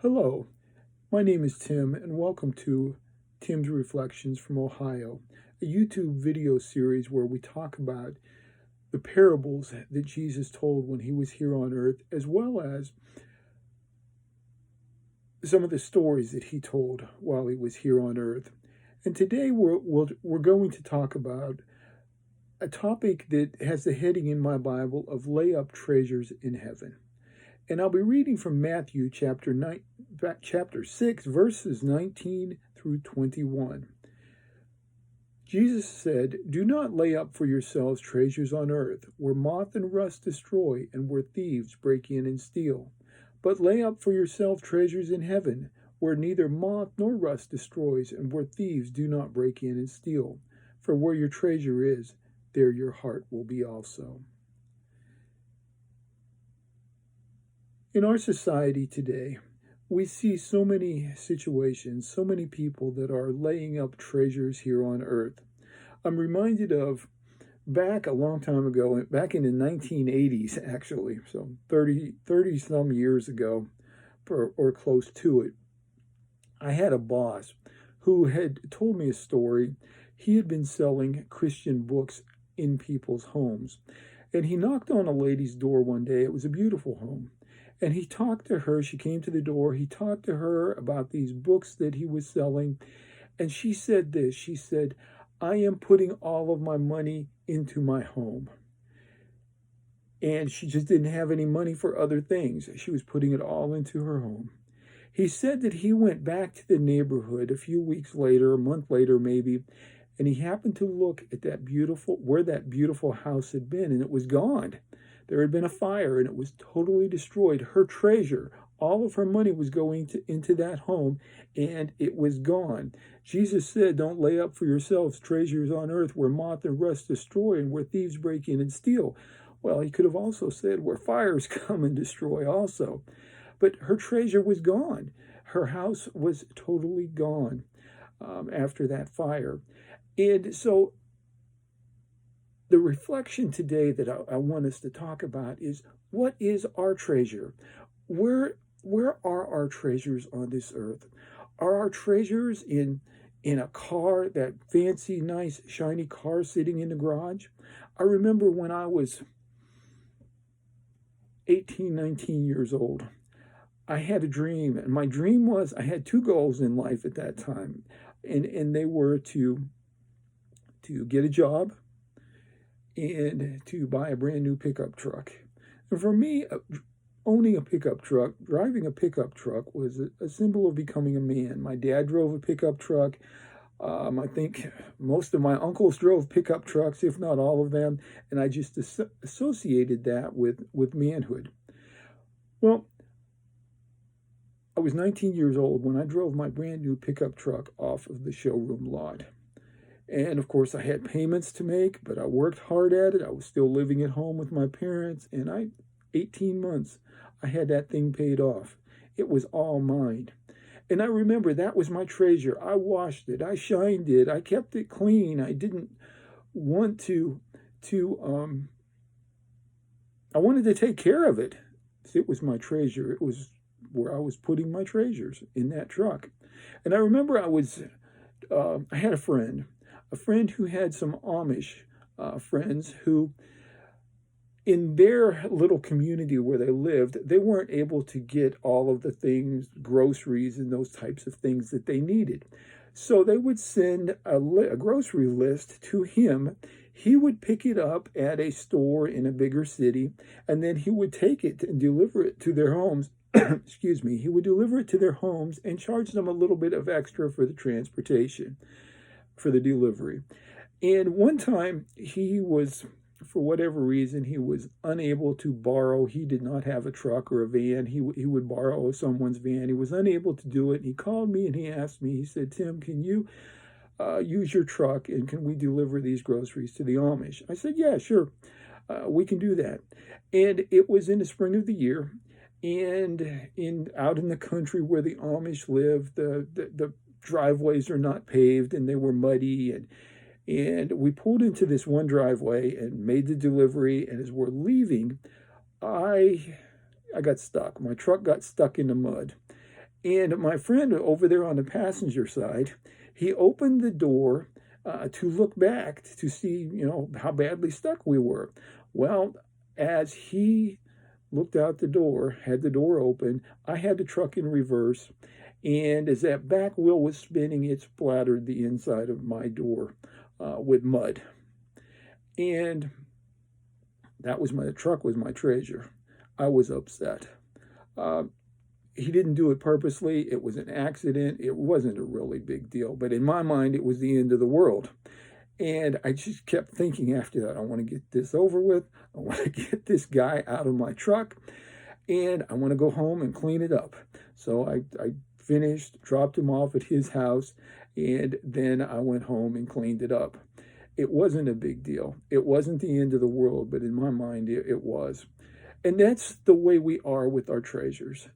Hello, my name is Tim, and welcome to Tim's Reflections from Ohio, a YouTube video series where we talk about the parables that Jesus told when he was here on earth, as well as some of the stories that he told while he was here on earth. And today we're going to talk about a topic that has the heading in my Bible of lay up treasures in heaven. And I'll be reading from Matthew chapter 6, verses 19 through 21. Jesus said, "Do not lay up for yourselves treasures on earth, where moth and rust destroy, and where thieves break in and steal. But lay up for yourself treasures in heaven, where neither moth nor rust destroys, and where thieves do not break in and steal. For where your treasure is, there your heart will be also." In our society today, we see so many situations, so many people that are laying up treasures here on earth. I'm reminded of back a long time ago, back in the 1980s, actually, so 30 some years ago, or close to it. I had a boss who had told me a story. He had been selling Christian books in people's homes. And he knocked on a lady's door one day. It was a beautiful home. And he talked to her. She came to the door. He talked to her about these books that he was selling. And she said this. She said, "I am putting all of my money into my home." And she just didn't have any money for other things. She was putting it all into her home. He said that he went back to the neighborhood a few weeks later, a month later maybe, and he happened to look at where that beautiful house had been, and it was gone. There had been a fire, and it was totally destroyed. Her treasure, all of her money was going into that home, and it was gone. Jesus said, "Don't lay up for yourselves treasures on earth where moth and rust destroy and where thieves break in and steal." Well, he could have also said where fires come and destroy also. But her treasure was gone. Her house was totally gone after that fire. And so the reflection today that I want us to talk about is, what is our treasure? Where are our treasures on this earth? Are our treasures in a car, that fancy, nice, shiny car sitting in the garage? I remember when I was 18, 19 years old, I had a dream, and my dream was, I had two goals in life at that time, and they were to get a job and to buy a brand new pickup truck. And for me, owning a pickup truck, driving a pickup truck was a symbol of becoming a man. My dad drove a pickup truck. I think most of my uncles drove pickup trucks, if not all of them, and I just associated that with manhood. Well, I was 19 years old when I drove my brand new pickup truck off of the showroom lot. And of course, I had payments to make, but I worked hard at it. I was still living at home with my parents, and 18 months, I had that thing paid off. It was all mine. And I remember that was my treasure. I washed it, I shined it, I kept it clean. I didn't want I wanted to take care of it. It was my treasure. It was where I was putting my treasures, in that truck. And I remember I had a friend who had some Amish friends who, in their little community where they lived, they weren't able to get all of the things, groceries and those types of things that they needed. So they would send a grocery list to him. He would pick it up at a store in a bigger city, and then he would take it and deliver it to their homes. Excuse me. He would deliver it to their homes and charge them a little bit of extra for the transportation, for the delivery. And one time he was, for whatever reason, he was unable to borrow. He did not have a truck or a van. He would borrow someone's van. He was unable to do it. And he called me and he asked me, he said, "Tim, can you use your truck, and can we deliver these groceries to the Amish?" I said, "Yeah, sure. We can do that." And it was in the spring of the year, and out in the country where the Amish live, the driveways are not paved, and they were muddy, and we pulled into this one driveway and made the delivery. And as we're leaving, I got stuck. My truck got stuck in the mud. And my friend over there on the passenger side, he opened the door to look back to see, how badly stuck we were. Well, as he looked out the door, had the door open, I had the truck in reverse, and as that back wheel was spinning, it splattered the inside of my door with mud. And the truck was my treasure. I was upset. He didn't do it purposely. It was an accident. It wasn't a really big deal. But in my mind, it was the end of the world. And I just kept thinking after that, I want to get this over with. I want to get this guy out of my truck. And I want to go home and clean it up. So I finished, dropped him off at his house. And then I went home and cleaned it up. It wasn't a big deal. It wasn't the end of the world. But in my mind, it was. And that's the way we are with our treasures.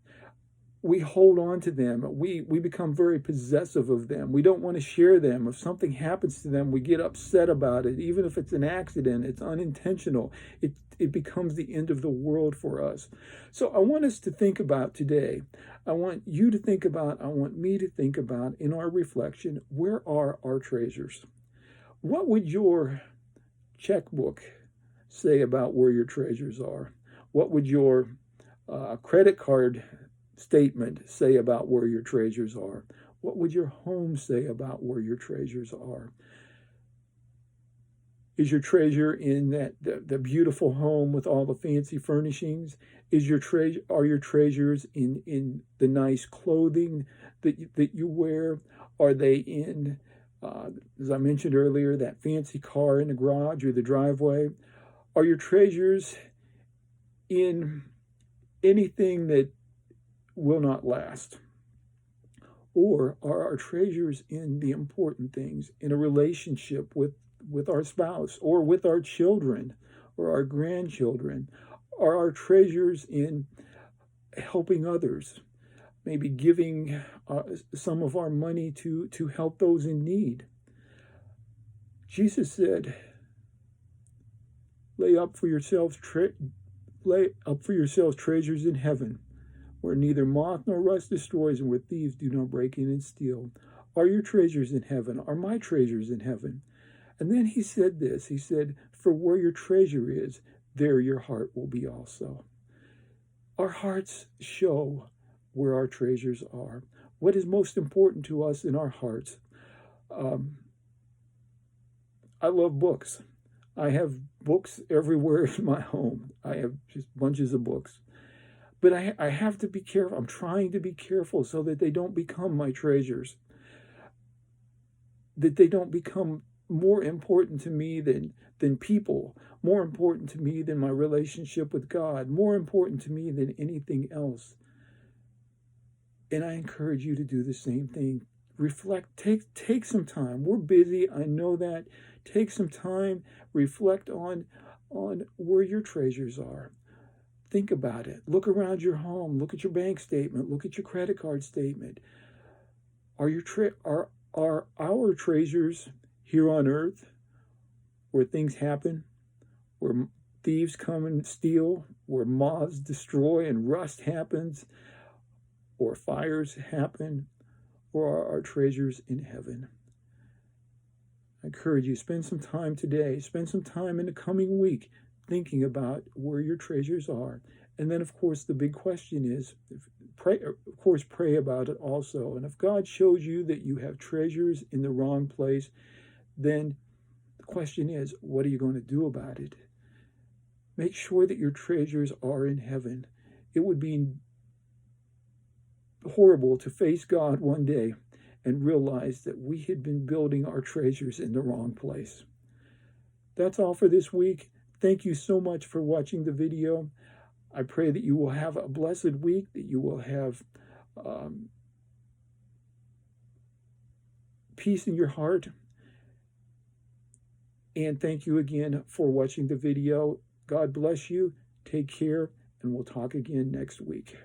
We hold on to them. We become very possessive of them. We don't want to share them. If something happens to them, we get upset about it. Even if it's an accident, it's unintentional. It becomes the end of the world for us. So I want us to think about today. I want you to think about, I want me to think about in our reflection, where are our treasures? What would your checkbook say about where your treasures are? What would your credit card statement say about where your treasures are? What would your home say about where your treasures are? Is your treasure in the beautiful home with all the fancy furnishings? Are your treasures in the nice clothing that you wear? Are they in, as I mentioned earlier, that fancy car in the garage or the driveway? Are your treasures in anything that will not last? Or are our treasures in the important things, in a relationship with our spouse or with our children or our grandchildren? Are our treasures in helping others, maybe giving some of our money to help those in need? Jesus said, lay up for yourselves treasures in heaven, where neither moth nor rust destroys and where thieves do not break in and steal. Are your treasures in heaven? Are my treasures in heaven? And then he said this, he said, for where your treasure is, there your heart will be also. Our hearts show where our treasures are. What is most important to us in our hearts? I love books. I have books everywhere in my home. I have just bunches of books. But I have to be careful. I'm trying to be careful so that they don't become my treasures, that they don't become more important to me than people, more important to me than my relationship with God, more important to me than anything else. And I encourage you to do the same thing. Reflect, take some time. We're busy, I know that. Take some time, reflect on where your treasures are. Think about it. Look around your home. Look at your bank statement. Look at your credit card statement. Are our treasures here on earth, where things happen, where thieves come and steal, where moths destroy and rust happens, or fires happen, or are our treasures in heaven? I encourage you, spend some time today, spend some time in the coming week thinking about where your treasures are. And then, of course, the big question is, pray about it also. And if God shows you that you have treasures in the wrong place, then the question is, what are you going to do about it? Make sure that your treasures are in heaven. It would be horrible to face God one day and realize that we had been building our treasures in the wrong place. That's all for this week. Thank you so much for watching the video. I pray that you will have a blessed week, that you will have peace in your heart. And thank you again for watching the video. God bless you. Take care, and we'll talk again next week.